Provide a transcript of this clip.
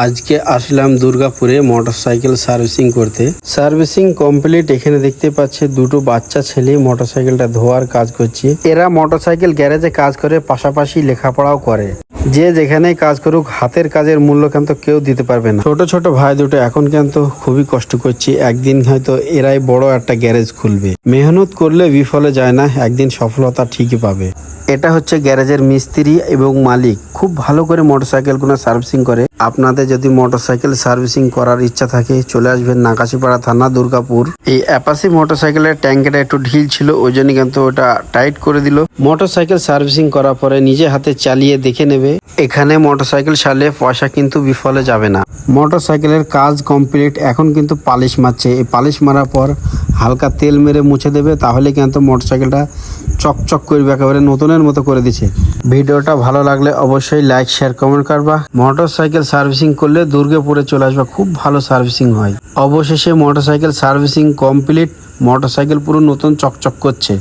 আজকে আসলাম দুর্গাপুরে motorcycle servicing করতে। Servicing complete. এখানে দেখতে পাচ্ছে দুটো বাচ্চা ছেলে মোটরসাইকেলটা ধোয়ার কাজ করছে। এরা মোটরসাইকেল গ্যারেজে কাজ করে, পাশাপাশি লেখাপড়াও করে। যে যেখানে কাজ করুক, হাতের কাজের মূল্য কিন্তু কেউ দিতে পারবে না। ছোট ছোট ভাই দুটো এখন কিন্তু খুবই কষ্ট করছে। একদিন হয়তো এরাই বড় একটা গ্যারেজ খুলবে। মেহনত করলে বিফলে যায় না, একদিন সফলতা ঠিকই পাবে। এটা হচ্ছে গ্যারেজের মিস্ত্রি এবং মালিক, খুব ভালো করে মোটরসাইকেলগুলো সার্ভিসিং করে। আপনাদের যদি মোটরসাইকেল সার্ভিসিং করার ইচ্ছা থাকে, চলে আসবেন নাকাশিপাড়া থানা, দুর্গাপুর। এই অ্যাপাসি মোটরসাইকেলের ট্যাঙ্কেটা একটু ঢিল ছিল, ওই জন্য কিন্তু ওটা টাইট করে দিল। মোটরসাইকেল সার্ভিসিং করার পরে নিজে হাতে চালিয়ে দেখে নেবে। এখানে মোটরসাইকেল সারলে পয়সা কিন্তু বিফলে যাবে না। মোটরসাইকেলের কাজ কমপ্লিট। এখন কিন্তু পালিশ মারছে। এই পালিশ মারার পর হালকা তেল মেরে মুছে দেবে, তাহলে কিন্তু মোটরসাইকেলটা চকচক করবে, একেবারে নতুনের মতো করে দিচ্ছে। ভিডিওটা ভালো লাগলে অবশ্যই লাইক, শেয়ার, কমেন্ট করবা। মোটরসাইকেল সার্ভিসিং করলে দুর্গাপুরে চলে আসবা, খুব ভালো সার্ভিসিং হয়। অবশেষে মোটরসাইকেল সার্ভিসিং কমপ্লিট। মোটরসাইকেল পুরো নতুন চকচক করছে।